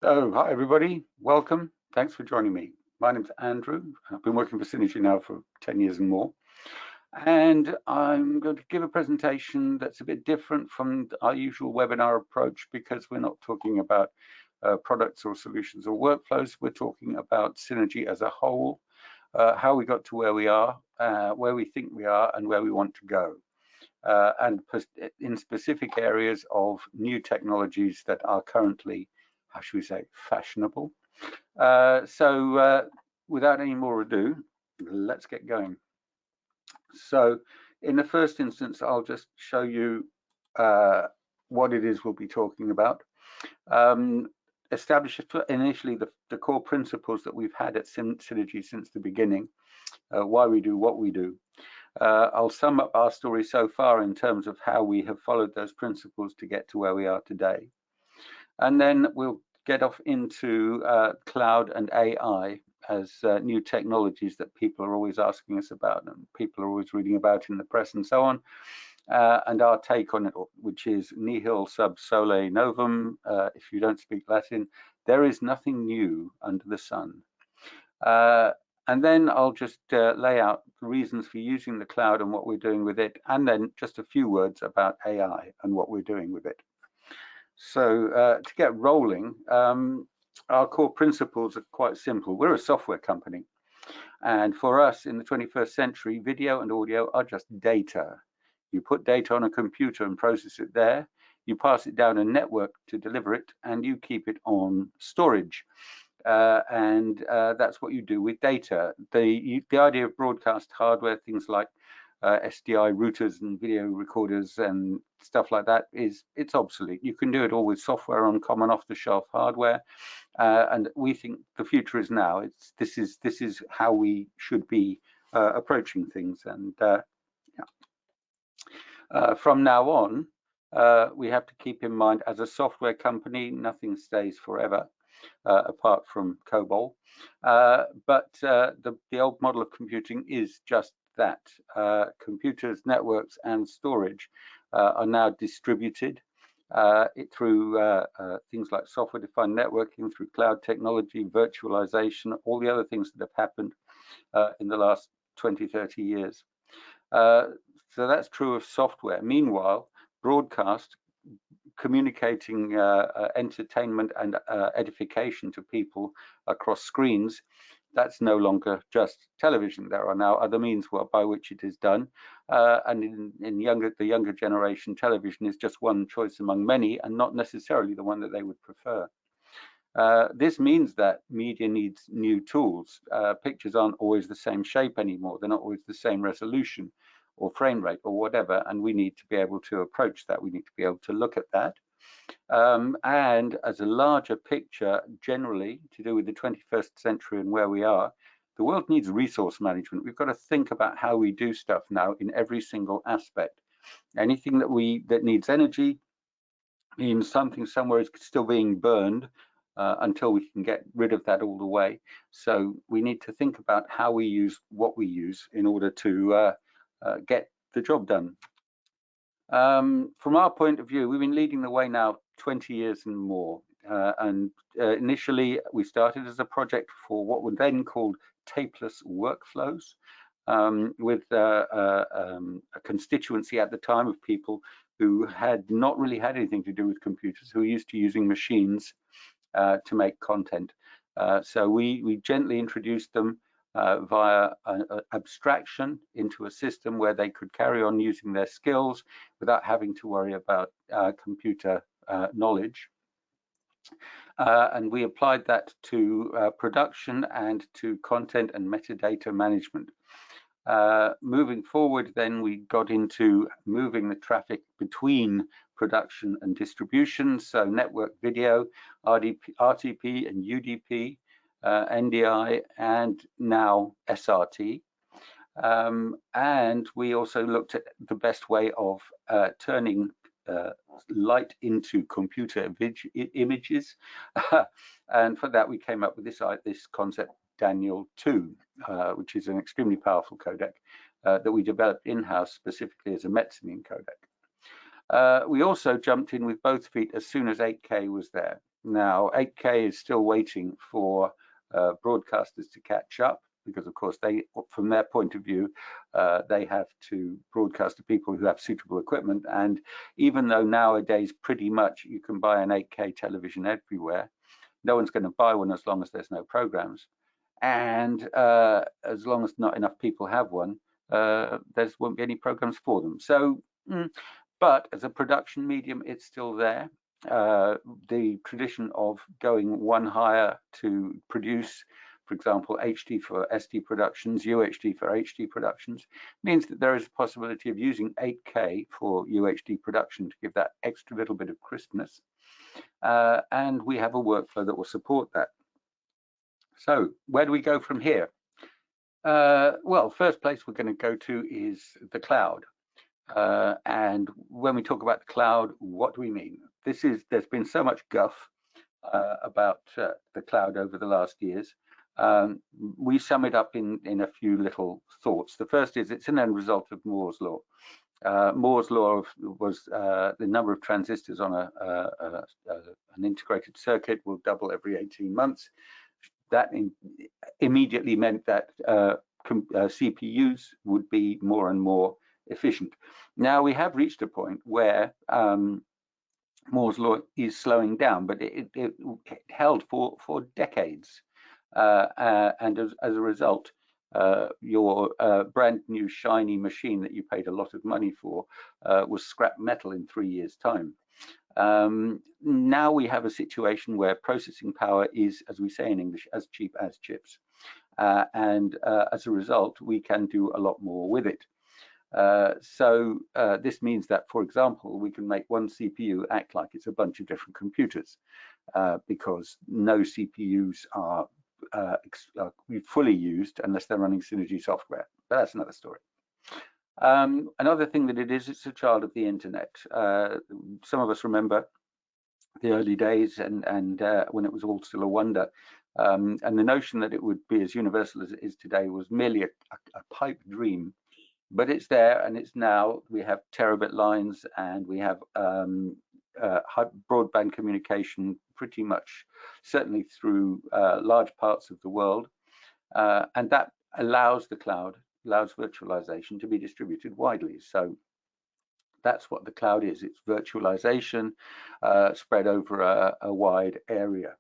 Oh, hi everybody. Welcome. Thanks for joining me. My name's Andrew. I've been working for Cinegy now for 10 years and more. And I'm going to give a presentation that's a bit different from our usual webinar approach because we're not talking about products or solutions or workflows. We're talking about Cinegy as a whole, how we got to where we are, where we think we are, and where we want to go. And in specific areas of new technologies that are currently, how should we say, fashionable. Without any more ado, let's get going. So in the first instance, I'll just show you what it is we'll be talking about. Establish initially the core principles that we've had at Cinegy since the beginning, why we do what we do. I'll sum up our story so far in terms of how we have followed those principles to get to where we are today. And then we'll get off into cloud and AI as new technologies that people are always asking us about and people are always reading about in the press and so on. And our take on it, which is nihil sub sole novum. If you don't speak Latin, there is nothing new under the sun. And then I'll just lay out the reasons for using the cloud and what we're doing with it, and then just a few words about AI and what we're doing with it. So to get rolling, our core principles are quite simple. We're a software company. And for us in the 21st century, video and audio are just data. You put data on a computer and process it there. You pass it down a network to deliver it, and you keep it on storage. That's what you do with data. The idea of broadcast hardware, things like SDI routers and video recorders and stuff like that, it's obsolete. You can do it all with software on common off-the-shelf hardware, and we think the future is now. This is how we should be approaching things, and from now on, we have to keep in mind, as a software company, nothing stays forever. Apart from COBOL. But the old model of computing is just that. Computers, networks, and storage are now distributed through things like software-defined networking, through cloud technology, virtualization, all the other things that have happened in the last 20, 30 years. So that's true of software. Meanwhile, broadcast, communicating entertainment and edification to people across screens, that's no longer just television. There are now other means by which it is done, and in the younger generation, television is just one choice among many, and not necessarily the one that they would prefer. This means that media needs new tools. Pictures aren't always the same shape anymore. They're not always the same resolution or frame rate or whatever, and we need to be able to approach that. We need to be able to look at that. And as a larger picture, generally, to do with the 21st century and where we are, the world needs resource management. We've got to think about how we do stuff now in every single aspect. Anything that needs energy means something somewhere is still being burned until we can get rid of that all the way. So we need to think about how we use what we use in order to get the job done. From our point of view, we've been leading the way now 20 years and more. Initially, we started as a project for what were then called tapeless workflows, with a constituency at the time of people who had not really had anything to do with computers, who were used to using machines to make content. So we gently introduced them via an abstraction into a system where they could carry on using their skills without having to worry about computer knowledge. And we applied that to production and to content and metadata management. Moving forward, then we got into moving the traffic between production and distribution, so network video, RTP and UDP, NDI, and now SRT. And we also looked at the best way of turning light into computer images. And for that, we came up with this concept, Daniel 2, which is an extremely powerful codec that we developed in-house specifically as a mezzanine codec. We also jumped in with both feet as soon as 8K was there. Now, 8K is still waiting for broadcasters to catch up, because of course they, from their point of view, they have to broadcast to people who have suitable equipment. And even though nowadays pretty much you can buy an 8K television everywhere, no one's going to buy one as long as there's no programs. And as long as not enough people have one, there won't be any programs for them. So, but as a production medium, it's still there. The tradition of going one higher to produce, for example, HD for SD productions, UHD for HD productions, means that there is a possibility of using 8K for UHD production to give that extra little bit of crispness. And we have a workflow that will support that. So where do we go from here? Well, first place we're going to go to is the cloud. And when we talk about the cloud, what do we mean? There's been so much guff about the cloud over the last years. We sum it up in a few little thoughts. The first is it's an end result of Moore's law. Moore's law was the number of transistors on an integrated circuit will double every 18 months. That immediately meant that CPUs would be more and more efficient. Now we have reached a point where Moore's law is slowing down, but it held for decades, and as a result, your brand new shiny machine that you paid a lot of money for was scrap metal in 3 years' time. Now we have a situation where processing power is, as we say in English, as cheap as chips, and as a result, we can do a lot more with it. So this means that, for example, we can make one CPU act like it's a bunch of different computers, because no CPUs are fully used unless they're running Cinegy software. But that's another story. Another thing that it's a child of the internet. Some of us remember the early days and when it was all still a wonder. And the notion that it would be as universal as it is today was merely a pipe dream. But it's there, and it's now. We have terabit lines, and we have broadband communication pretty much, certainly through large parts of the world. And that allows the cloud, allows virtualization to be distributed widely. So that's what the cloud is. It's virtualization spread over a wide area.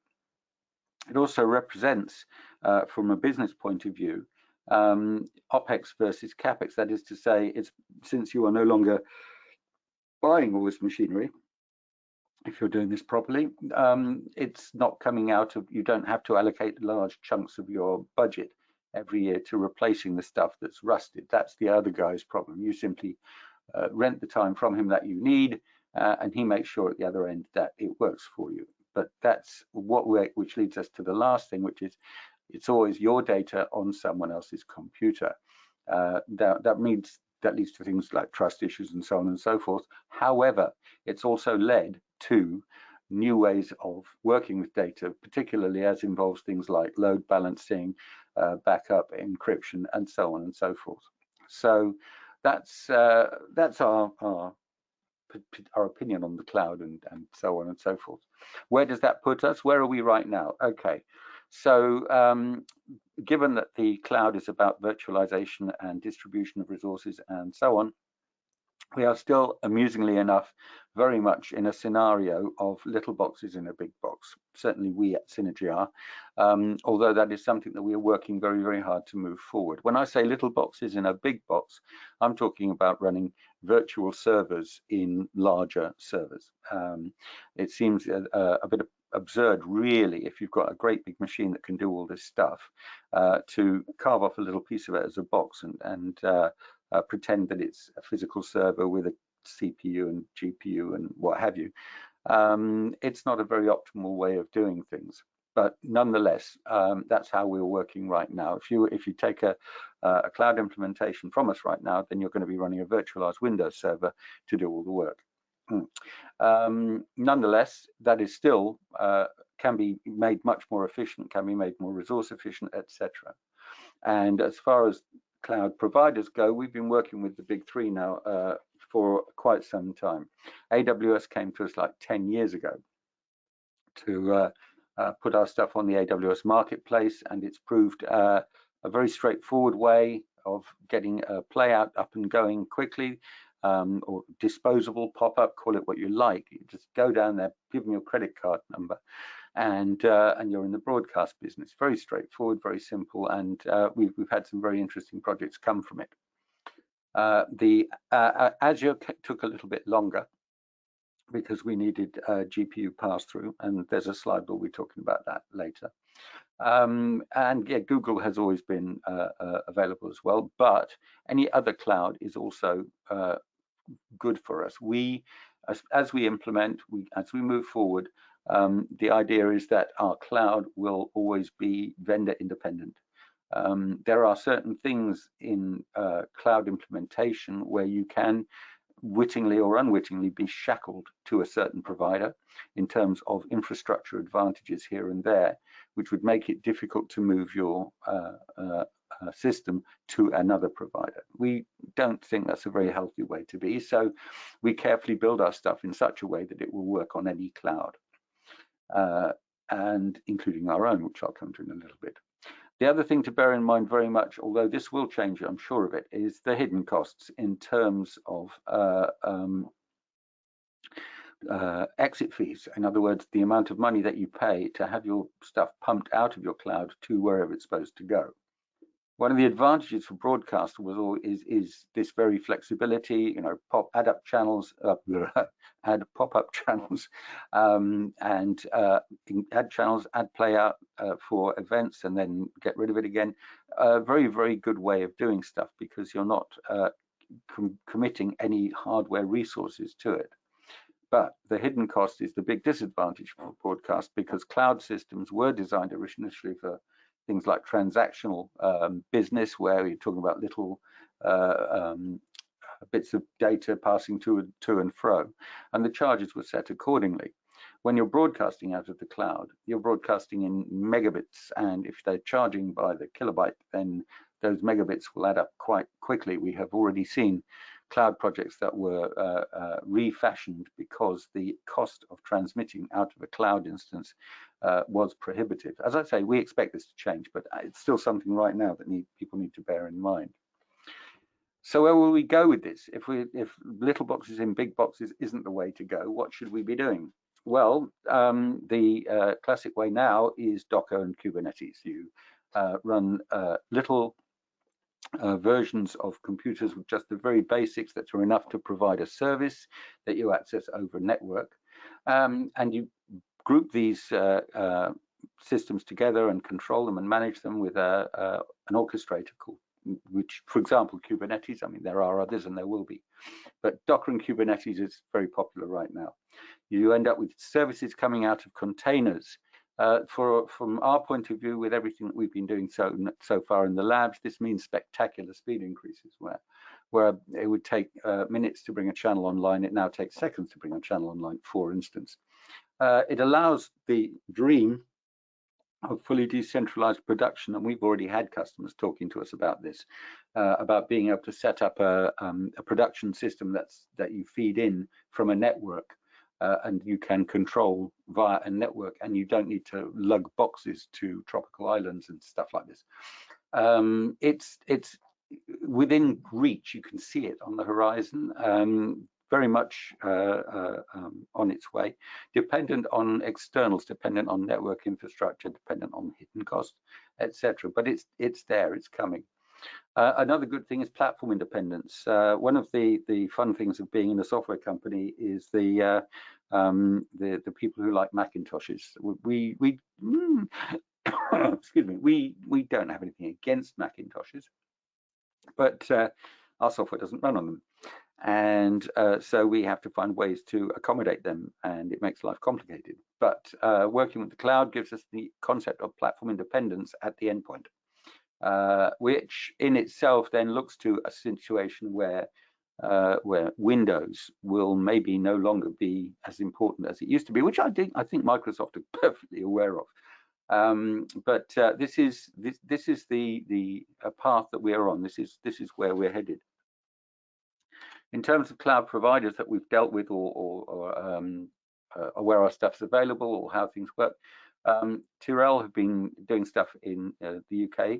It also represents, from a business point of view, OPEX versus CAPEX. That is to say, since you are no longer buying all this machinery, if you're doing this properly, it's not coming out of, you don't have to allocate large chunks of your budget every year to replacing the stuff that's rusted. That's the other guy's problem. You simply rent the time from him that you need, and he makes sure at the other end that it works for you. But that's which leads us to the last thing, which is it's always your data on someone else's computer. That leads to things like trust issues and so on and so forth. However, it's also led to new ways of working with data, particularly as involves things like load balancing, backup, encryption, and so on and so forth. So that's our opinion on the cloud and so on and so forth. Where does that put us? Where are we right now? Okay, so given that the cloud is about virtualization and distribution of resources and so on, we are still, amusingly enough, very much in a scenario of little boxes in a big box. Certainly we at Cinegy are, although that is something that we are working very, very hard to move forward. When I say little boxes in a big box, I'm talking about running virtual servers in larger servers. It seems a bit absurd, really, if you've got a great big machine that can do all this stuff, to carve off a little piece of it as a box and pretend that it's a physical server with a CPU and GPU and what have you. It's not a very optimal way of doing things, but nonetheless, that's how we're working right now. If you take a cloud implementation from us right now, then you're going to be running a virtualized Windows server to do all the work. Nonetheless, that is still can be made much more efficient, can be made more resource efficient, etc. And as far as cloud providers go, we've been working with the big three now for quite some time. AWS came to us like 10 years ago to put our stuff on the AWS marketplace, and it's proved a very straightforward way of getting a play out up and going quickly, or disposable pop-up, call it what you like. You just go down there, give them your credit card number, and you're in the broadcast business. Very straightforward, very simple, and we've had some very interesting projects come from it. The Azure took a little bit longer because we needed GPU pass-through, and there's a slide we'll be talking about that later. And yeah, Google has always been available as well, but any other cloud is also good for us. As we implement, as we move forward, the idea is that our cloud will always be vendor independent. There are certain things in cloud implementation where you can wittingly or unwittingly be shackled to a certain provider in terms of infrastructure advantages here and there, which would make it difficult to move your system to another provider. We don't think that's a very healthy way to be, so we carefully build our stuff in such a way that it will work on any cloud, and including our own, which I'll come to in a little bit. The other thing to bear in mind very much, although this will change, I'm sure of it, is the hidden costs in terms of exit fees. In other words, the amount of money that you pay to have your stuff pumped out of your cloud to wherever it's supposed to go. One of the advantages for broadcast is this very flexibility, you know, add up channels, add pop-up channels, and add channels, add play out for events, and then get rid of it again. A very, very good way of doing stuff because you're not committing any hardware resources to it. But the hidden cost is the big disadvantage for broadcast, because cloud systems were designed originally for things like transactional business, where you're talking about little bits of data passing to and fro, and the charges were set accordingly. When you're broadcasting out of the cloud, you're broadcasting in megabits, and if they're charging by the kilobyte, then those megabits will add up quite quickly. We have already seen cloud projects that were refashioned because the cost of transmitting out of a cloud instance was prohibitive. As I say, we expect this to change, but it's still something right now that people need to bear in mind. So where will we go with this? If little boxes in big boxes isn't the way to go, what should we be doing? Well, the classic way now is Docker and Kubernetes. You run little versions of computers with just the very basics that are enough to provide a service that you access over a network, and you group these systems together and control them and manage them with an orchestrator called, which, for example, Kubernetes. I mean, there are others and there will be, but Docker and Kubernetes is very popular right now. You end up with services coming out of containers. From our point of view, with everything that we've been doing so far in the labs, this means spectacular speed increases, where it would take minutes to bring a channel online, it now takes seconds to bring a channel online, for instance. It allows the dream of fully decentralized production, and we've already had customers talking to us about this, about being able to set up a production system that you feed in from a network. And you can control via a network, and you don't need to lug boxes to tropical islands and stuff like this. It's within reach. You can see it on the horizon, very much on its way, dependent on externals, dependent on network infrastructure, dependent on hidden costs, etc. But it's there, it's coming. Another good thing is platform independence. One of the fun things of being in a software company is the people who like Macintoshes. Excuse me. We don't have anything against Macintoshes, but our software doesn't run on them, and so we have to find ways to accommodate them, and it makes life complicated. But working with the cloud gives us the concept of platform independence at the endpoint. Which in itself then looks to a situation where Windows will maybe no longer be as important as it used to be, which I think Microsoft are perfectly aware of. But this is the path that we are on. This is where we're headed. In terms of cloud providers that we've dealt with or where our stuff's available or how things work. Tyrell have been doing stuff in the UK.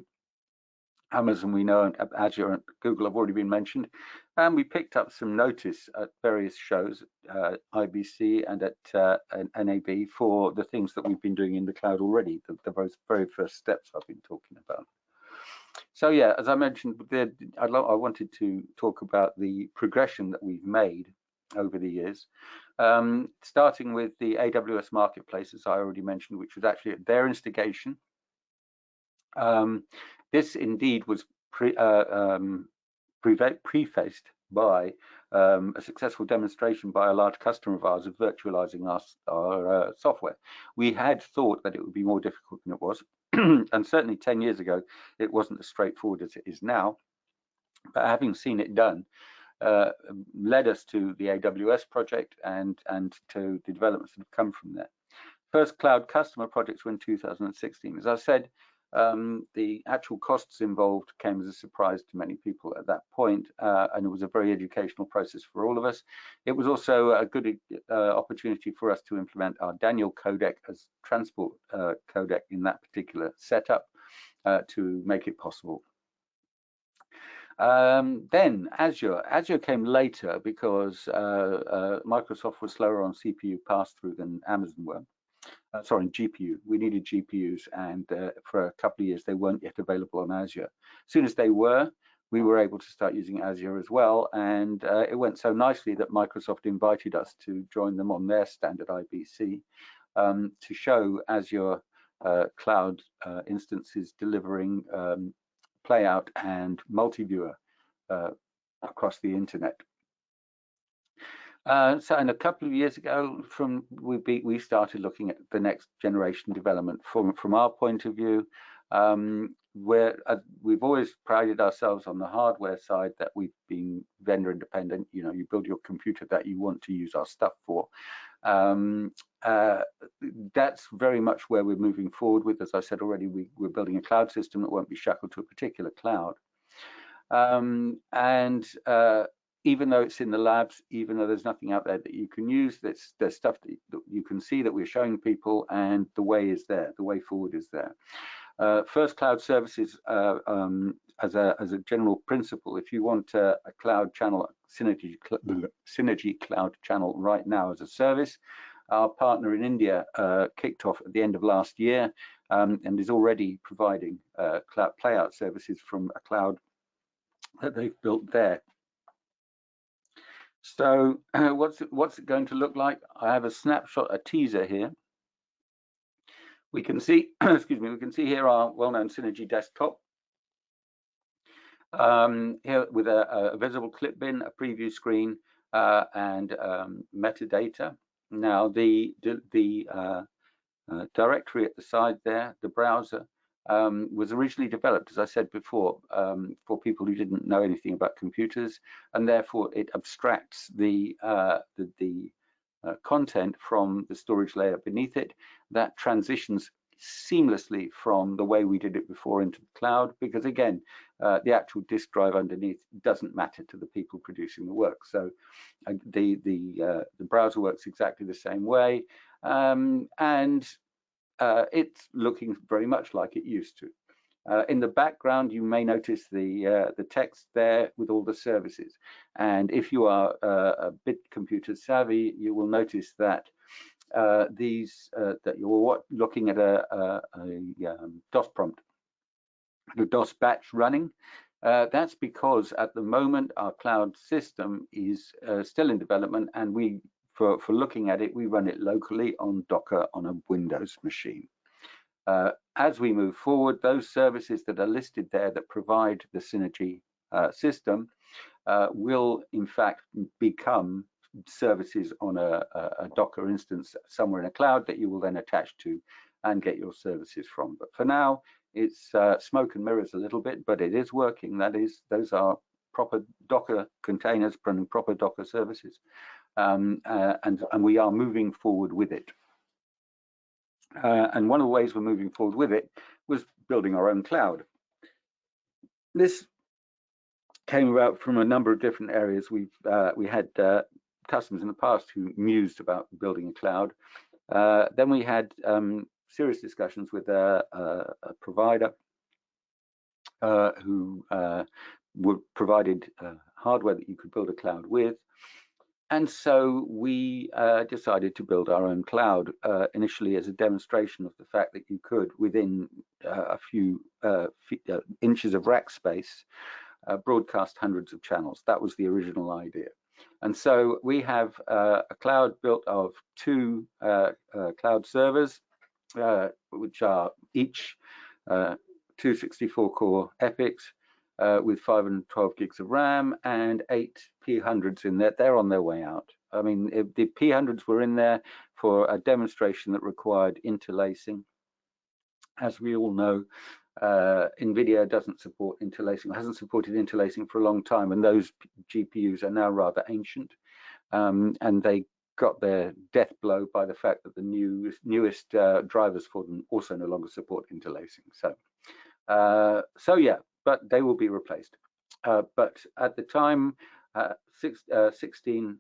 Amazon, we know, and Azure and Google have already been mentioned. And we picked up some notice at various shows, IBC and at NAB, for the things that we've been doing in the cloud already, the very first steps I've been talking about. So yeah, as I mentioned, I wanted to talk about the progression that we've made over the years, starting with the AWS Marketplace, as I already mentioned, which was actually at their instigation. This indeed was prefaced by a successful demonstration by a large customer of ours of virtualizing our software. We had thought that it would be more difficult than it was, and certainly 10 years ago, it wasn't as straightforward as it is now. But having seen it done, led us to the AWS project and to the developments that have come from there. First cloud customer projects were in 2016. As I said, the actual costs involved came as a surprise to many people at that point, and it was a very educational process for all of us. It was also a good opportunity for us to implement our Daniel codec as transport codec in that particular setup to make it possible. Then Azure came later because Microsoft was slower on CPU pass-through than Amazon were. Sorry, GPU. We needed GPUs, and for a couple of years they weren't yet available on Azure. As soon as they were, we were able to start using Azure as well, and it went so nicely that Microsoft invited us to join them on their standard IBC to show Azure cloud instances delivering playout and multi-viewer across the internet. So, and a couple of years ago, we started looking at the next generation development from our point of view, where we've always prided ourselves on the hardware side that we've been vendor independent. You know, you build your computer that you want to use our stuff for. That's very much where we're moving forward with. As I said already, we're building a cloud system that won't be shackled to a particular cloud. Even though it's in the labs, even though there's nothing out there that you can use, there's stuff that you can see that we're showing people, and the way is there, the way forward is there. First cloud services, as a general principle, if you want a cloud channel, Cinegy cloud channel right now as a service, our partner in India kicked off at the end of last year and is already providing cloud playout services from a cloud that they've built there. So what's it going to look like? I have a snapshot, a teaser here. We can see, excuse me, we can see here our well-known Cinegy desktop. Here with a visible clip bin, a preview screen, and metadata. Now the directory at the side there, the browser, was originally developed, as I said before, for people who didn't know anything about computers, and therefore it abstracts the content from the storage layer beneath it. That transitions seamlessly from the way we did it before into the cloud, because again, the actual disk drive underneath doesn't matter to the people producing the work. So the browser works exactly the same way, and it's looking very much like it used to. In the background, you may notice the text there with all the services. And if you are a bit computer savvy, you will notice that that you're looking at a DOS prompt, the DOS batch running. That's because at the moment our cloud system is still in development, and for looking at it, we run it locally on Docker on a Windows machine. As we move forward, those services that are listed there that provide the Cinegy system will in fact become services on a Docker instance somewhere in a cloud that you will then attach to and get your services from. But for now, it's smoke and mirrors a little bit, but it is working. Those are proper Docker containers running proper Docker services, and we are moving forward with it. And one of the ways we're moving forward with it was building our own cloud. This came about from a number of different areas. We had customers in the past who mused about building a cloud. Then we had serious discussions with a provider who provided hardware that you could build a cloud with. And so we decided to build our own cloud, initially as a demonstration of the fact that you could, within a few inches of rack space, broadcast hundreds of channels. That was the original idea. And so we have a cloud built of 2 cloud servers, which are each 2 64-core epics, with 512 gigs of RAM and 8 P100s in there. They're on their way out. I mean, the P100s were in there for a demonstration that required interlacing. As we all know, NVIDIA doesn't support interlacing, hasn't supported interlacing for a long time, and those GPUs are now rather ancient, and they got their death blow by the fact that the newest drivers for them also no longer support interlacing. So yeah, but they will be replaced. But at the time, 16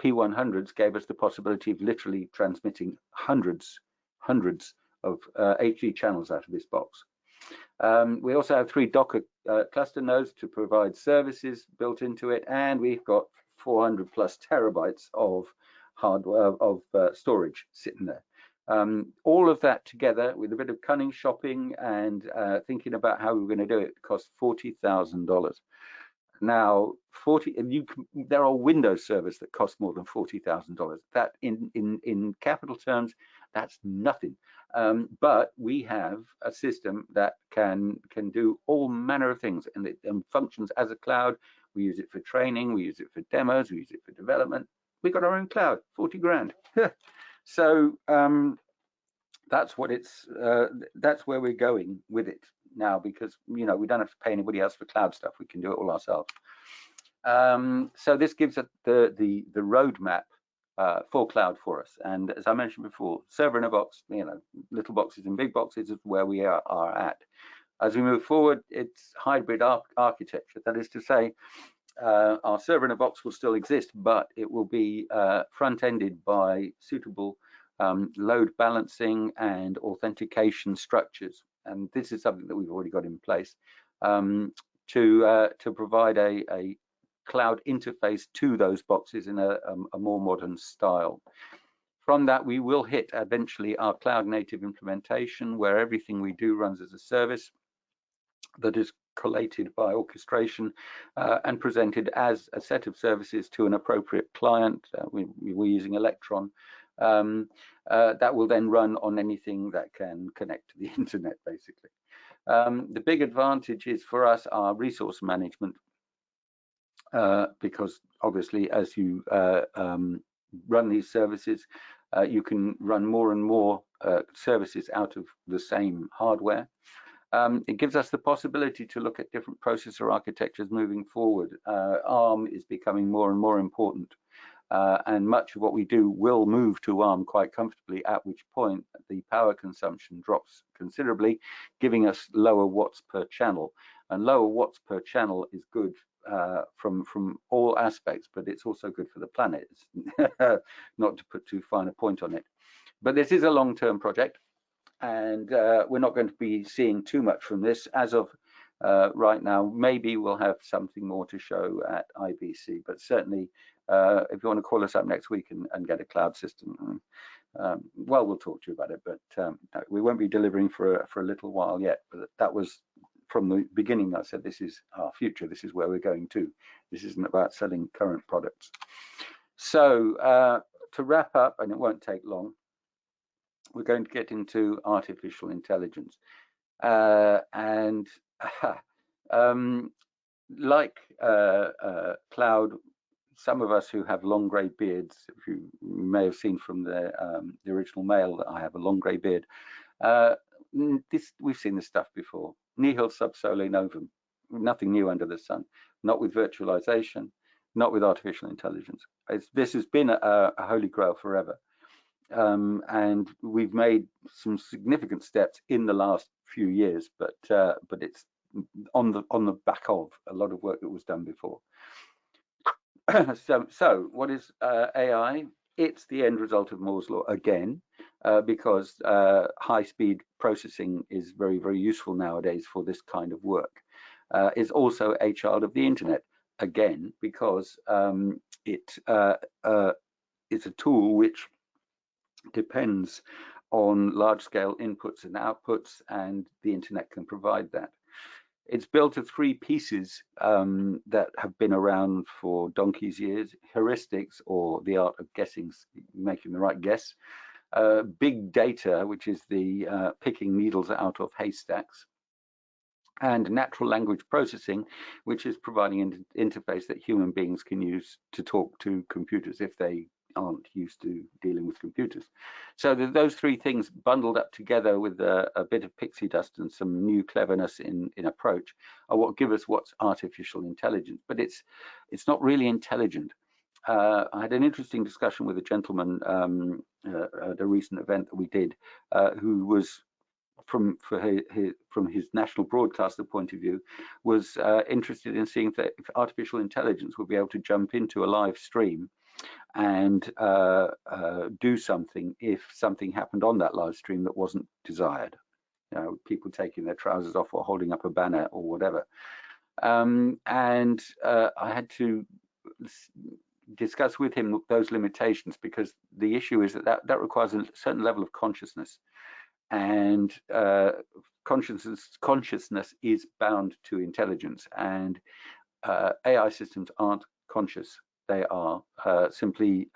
P100s gave us the possibility of literally transmitting hundreds of HD channels out of this box. We also have 3 Docker cluster nodes to provide services built into it, and we've got 400+ terabytes of hardware storage sitting there. All of that together, with a bit of cunning shopping and thinking about how we were going to do it, cost $40,000. Now, there are Windows servers that cost more than $40,000. That, in capital terms, that's nothing. But we have a system that can do all manner of things, and it functions as a cloud. We use it for training, we use it for demos, we use it for development. We've got our own cloud, 40 grand. So that's what that's where we're going with it now, because we don't have to pay anybody else for cloud stuff. We can do it all ourselves. So this gives us the roadmap for cloud for us. And as I mentioned before, server in a box, little boxes and big boxes is where we are at. As we move forward, it's hybrid architecture. That is to say, our server in a box will still exist, but it will be front-ended by suitable load balancing and authentication structures. And this is something that we've already got in place to provide a cloud interface to those boxes in a more modern style. From that, we will hit eventually our cloud native implementation, where everything we do runs as a service that is collated by orchestration and presented as a set of services to an appropriate client. We're using Electron. That will then run on anything that can connect to the internet, basically. The big advantages for us are resource management, because obviously as you run these services, you can run more and more services out of the same hardware. It gives us the possibility to look at different processor architectures moving forward. ARM is becoming more and more important, and much of what we do will move to ARM quite comfortably, at which point the power consumption drops considerably, giving us lower watts per channel. And lower watts per channel is good from all aspects, but it's also good for the planet. Not to put too fine a point on it. But this is a long-term project, and we're not going to be seeing too much from this as of right now. Maybe we'll have something more to show at IBC, but certainly if you want to call us up next week and get a cloud system, well, we'll talk to you about it, but no, we won't be delivering for a little while yet. But that was from the beginning. I said this is our future, this is where we're going to. This isn't about selling current products. So to wrap up, and it won't take long, we're going to get into artificial intelligence. And like cloud, some of us who have long grey beards, if you may have seen from the original mail that I have a long grey beard, we've seen this stuff before. Nihil sub sole novum, nothing new under the sun. Not with virtualization, not with artificial intelligence. This has been a holy grail forever. And we've made some significant steps in the last few years, but it's on the back of a lot of work that was done before. So what is AI? It's the end result of Moore's law again, because high-speed processing is very, very useful nowadays for this kind of work. It's also a child of the internet again, because it is a tool which depends on large-scale inputs and outputs, and the internet can provide that. It's built of three pieces that have been around for donkey's years: heuristics, or the art of guessing, making the right guess; big data, which is the picking needles out of haystacks; and natural language processing, which is providing an interface that human beings can use to talk to computers if they aren't used to dealing with computers. So those three things bundled up together with a bit of pixie dust and some new cleverness in approach are what give us what's artificial intelligence. But it's not really intelligent. I had an interesting discussion with a gentleman at a recent event that we did, who was from his national broadcaster point of view, was interested in seeing if artificial intelligence would be able to jump into a live stream and do something if something happened on that live stream that wasn't desired. You know, people taking their trousers off or holding up a banner or whatever. And I had to discuss with him those limitations, because the issue is that requires a certain level of consciousness, and consciousness is bound to intelligence, and AI systems aren't conscious. They are simply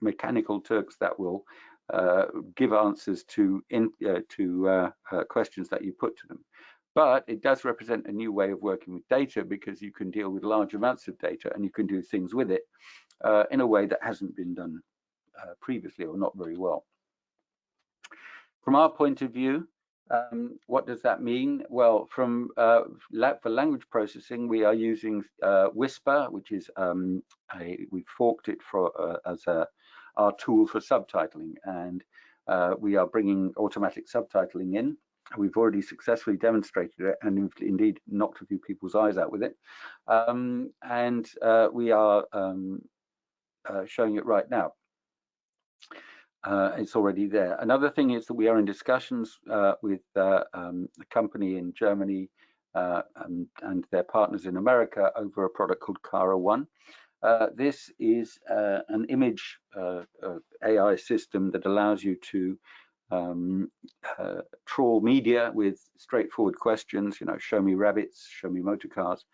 mechanical Turks that will give answers to questions that you put to them. But it does represent a new way of working with data, because you can deal with large amounts of data and you can do things with it in a way that hasn't been done previously, or not very well. From our point of view, what does that mean? Well, for language processing, we are using Whisper, which is we forked it as our tool for subtitling, and we are bringing automatic subtitling in. We've already successfully demonstrated it, and we've indeed knocked a few people's eyes out with it, and we are showing it right now. It's already there. Another thing is that we are in discussions with a company in Germany and their partners in America over a product called Cara 1. This is an image AI system that allows you to trawl media with straightforward questions. You know, show me rabbits, show me motor cars,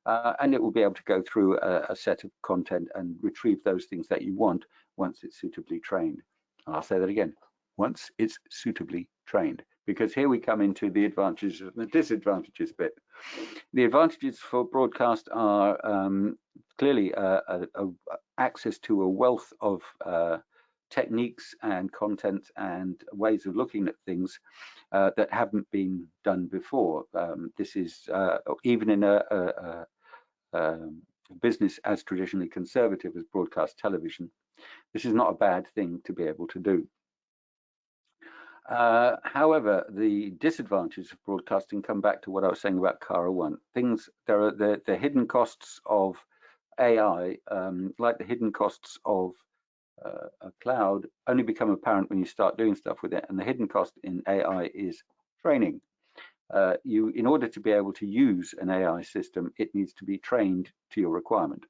and it will be able to go through a set of content and retrieve those things that you want once it's suitably trained. I'll say that again: once it's suitably trained, because here we come into the advantages and the disadvantages bit. The advantages for broadcast are clearly access to a wealth of techniques and content and ways of looking at things that haven't been done before. This is even in a business as traditionally conservative as broadcast television. This is not a bad thing to be able to do. However, the disadvantages of broadcasting come back to what I was saying about Cara 1. There are the hidden costs of AI, like the hidden costs of a cloud, only become apparent when you start doing stuff with it. And the hidden cost in AI is training. In order to be able to use an AI system, it needs to be trained to your requirement.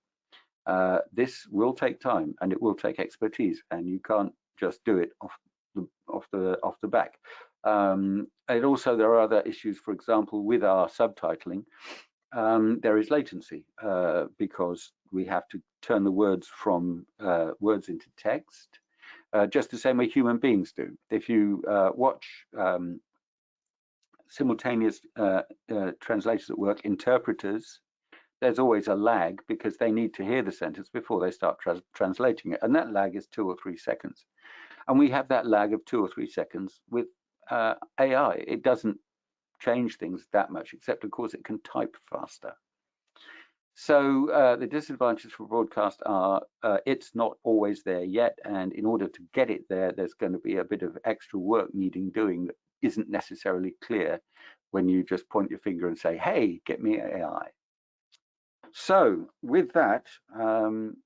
This will take time, and it will take expertise, and you can't just do it off the back. And also, there are other issues. For example, with our subtitling, there is latency because we have to turn the words from words into text, just the same way human beings do. If you watch simultaneous translators at work, interpreters, there's always a lag, because they need to hear the sentence before they start translating it, and that lag is 2 or 3 seconds. And we have that lag of 2 or 3 seconds with AI. It doesn't change things that much, except of course it can type faster. So the disadvantages for broadcast are it's not always there yet, and in order to get it there, there's going to be a bit of extra work needing doing that isn't necessarily clear when you just point your finger and say, hey, get me AI. So with that,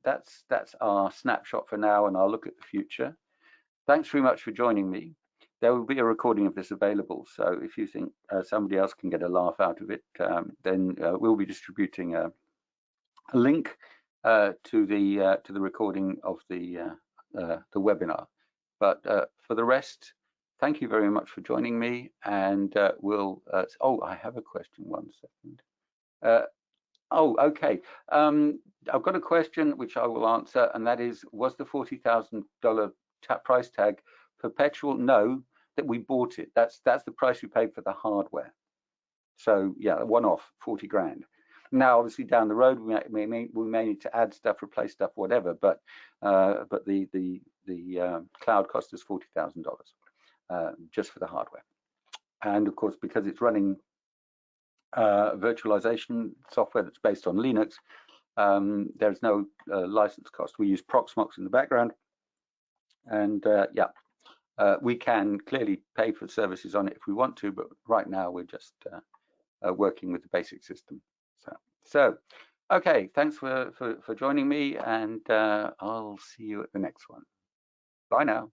that's our snapshot for now, and I'll look at the future. Thanks very much for joining me. There will be a recording of this available, so if you think somebody else can get a laugh out of it, then we'll be distributing a link to the recording of the webinar. But for the rest, thank you very much for joining me, and we'll. Oh, I have a question. 1 second. Oh, okay. I've got a question which I will answer, and that is: was the $40,000 price tag perpetual? No, that we bought it. That's the price we paid for the hardware. So yeah, one-off, 40 grand. Now, obviously, down the road, we may need to add stuff, replace stuff, whatever. But the cloud cost us $40,000 just for the hardware. And of course, because it's running virtualization software that's based on Linux, there's no license cost. We use Proxmox in the background, and we can clearly pay for services on it if we want to, but right now we're just working with the basic system. So okay, thanks for joining me, and I'll see you at the next one. Bye now.